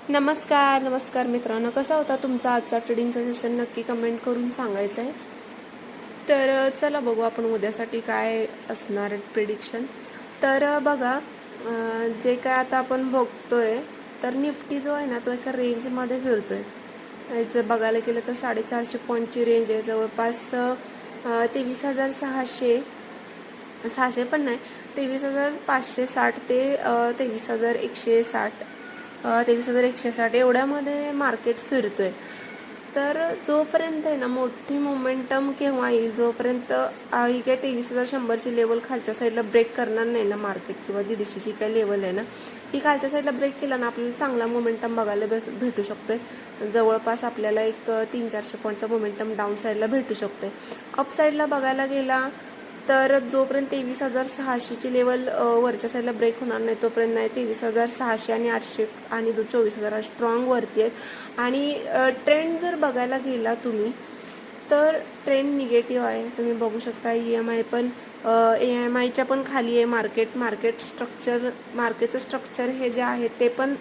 नमस्कार मित्रांनो, कसा होता तुमचा आजचा ट्रेडिंगचा सेशन नक्की कमेंट करून सांगायचं आहे. तर चला बघू आपण उद्यासाठी काय असणार आहे प्रिडिक्शन. तर बघा, जे काय आता आपण बघतोय तर निफ्टी जो आहे ना तो एका रेंजमध्ये फिरतोय. जर बघायला गेलं तर 450 पॉईंटची रेंज आहे, जवळपास 23,600 पण नाही, 23,560 ते 23,160 23,160 एवढ्यामध्ये मार्केट फिरतोय. तर जोपर्यंत आहे ना मोठी मोमेंटम केव्हा येईल, जोपर्यंत ही काय 23,100ची लेवल खालच्या साईडला ब्रेक करणार नाही ना मार्केट, किंवा 150ची काय लेवल आहे ना ही खालच्या साईडला ब्रेक केला ना आपल्याला चांगला मोमेंटम बघायला भेटू शकतोय. जवळपास आपल्याला एक 300-400 पॉईंटचा मोमेंटम डाऊन साईडला भेटू शकतोय. अप साईडला बघायला गेला तर जोपर्यंत 23,600ची लेवल वरच्या साईडला ब्रेक होणार नाही तोपर्यंत नाही, 23,600 आणि 800 आणि 24,000 स्ट्रॉंग वरती आहेत. आणि ट्रेंड जर बघायला गेला तुम्ही तर ट्रेंड निगेटिव्ह आहे. तुम्ही बघू शकता EMI पण AMIच्या पण खाली आहे. मार्केटचं स्ट्रक्चर हे जे आहे ते पण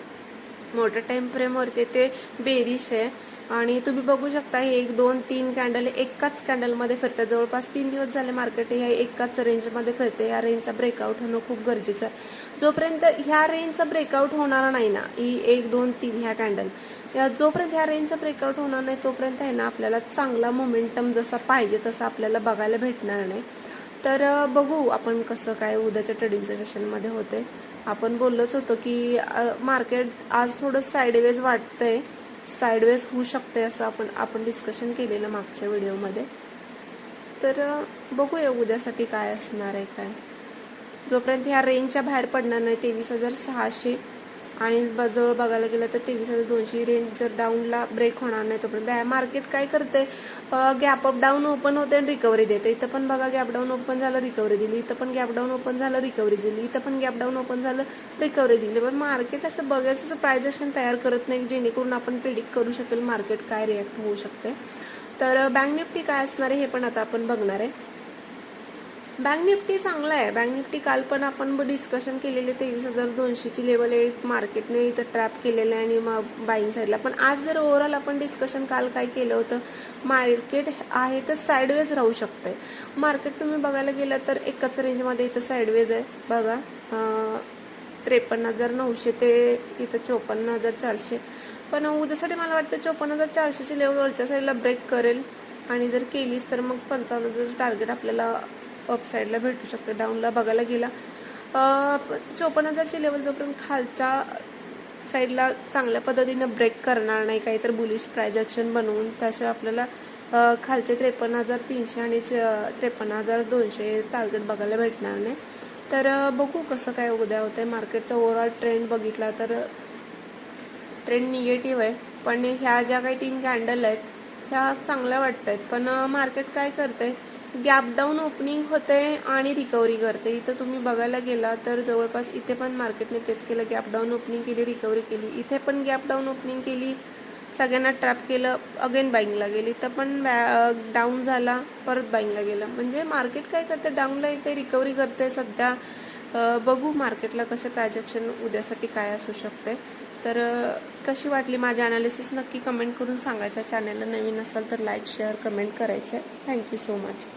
मोठ्या टाइम फ्रेमवरती ते बेरिश आहे. आणि तुम्ही बघू शकता हे 1 2 3 कॅन्डल एकाच कॅन्डलमध्ये फिरतात. जवळपास 3 दिवस झाले मार्केट ह्या एकाच रेंजमध्ये फिरते. या रेंजचा ब्रेकआउट होणं खूप गरजेचं आहे. जोपर्यंत ह्या रेंजचा ब्रेकआउट होणार नाही ना, ही 1 2 3 ह्या कॅन्डल जोपर्यंत ह्या रेंजचा ब्रेकआउट होणार नाही तोपर्यंत आहे ना आपल्याला चांगला मोमेंटम जसा पाहिजे तसा आपल्याला बघायला भेटणार नाही. तर बघू आपण कसं काय उद्याच्या ट्रेडिंगच्या सेशनमध्ये होते. आपण बोललोच होतो की मार्केट आज थोडं साईडवेज वाटतंय, साईडवेज होऊ शकते असं आपण डिस्कशन केलेलं मागच्या व्हिडिओमध्ये. तर बघूया उद्यासाठी काय असणार आहे काय. जोपर्यंत ह्या रेंजच्या बाहेर पडणार नाही 23,600 आणि जवळ बघायला गेलं तर 23,200 रेंज जर डाऊनला ब्रेक होणार नाही तोपर्यंत मार्केट काय करते, गॅप अप डाऊन ओपन होते आणि रिकव्हरी देते. इथं पण बघा गॅप डाऊन ओपन झालं रिकव्हरी दिली, इथं पण गॅप डाऊन ओपन झालं रिकव्हरी दिली, इथं पण गॅप डाऊन ओपन झालं रिकव्हरी दिली. पण मार्केट असं बघायचं प्राइस ॲक्शन तयार करत नाही जेणेकरून आपण प्रिडिक्ट करू शकेल मार्केट काय रिॲक्ट होऊ शकते. तर बँक निफ्टी काय असणार आहे हे पण आता आपण बघणार आहे. बँक निफ्टी चांगला आहे. बँक निफ्टी काल पण आपण डिस्कशन केलेले 23,200ची लेवल आहे, मार्केटने इथं ट्रॅप केलेलं आहे आणि मग बाईंग साईडला. पण आज जर ओव्हरऑल आपण डिस्कशन काल काय केलं होतं, मार्केट आहे तर साईडवेज राहू शकतंय. मार्केट तुम्ही बघायला गेलं तर एकच रेंजमध्ये इथं साईडवेज आहे बघा, 53,900 ते इथं 54,400. पण उद्यासाठी मला वाटतं 54,400ची लेवल वरच्या साईडला ब्रेक करेल आणि जर केलीच तर मग 55,000चं टार्गेट आपल्याला अप साईडला भेटू शकतं. डाऊनला बघायला गेला 54,000ची लेवल जोपर्यंत खालच्या साईडला चांगल्या पद्धतीनं ब्रेक करणार नाही, काहीतरी बुलिश प्राइस ॲक्शन बनवून त्याशिवाय आपल्याला खालचे 53,300 आणि 53,200 टार्गेट बघायला भेटणार नाही. तर बघू कसं काय उद्या होतंय. मार्केटचा ओव्हरऑल ट्रेंड बघितला तर ट्रेंड निगेटिव्ह आहे. पण ह्या ज्या काही 3 कॅन्डल आहेत ह्या चांगल्या वाटत आहेत. पण मार्केट काय करतंय, गॅप डाऊन ओपनिंग होते आणि रिकव्हरी करते. इथं तुम्ही बघायला गेला तर जवळपास इथे पण मार्केटने तेच केलं, गॅप डाऊन ओपनिंग केली रिकव्हरी केली. इथे पण गॅप डाऊन ओपनिंग केली, सगळ्यांना ट्रॅप केलं, अगेन बाईंगला गेली. इथं पण डाऊन झाला, परत बाईंगला गेलं. म्हणजे मार्केट काय करते, डाऊनला येते रिकव्हरी करते सध्या. बघू मार्केटला कसे प्राइस ॲक्शन उद्यासाठी काय असू शकते. तर कशी वाटली माझी ॲनालिसिस नक्की कमेंट करून सांगायचं. चॅनलला नवीन असाल तर लाईक शेअर कमेंट करायचं आहे. Thank you so much.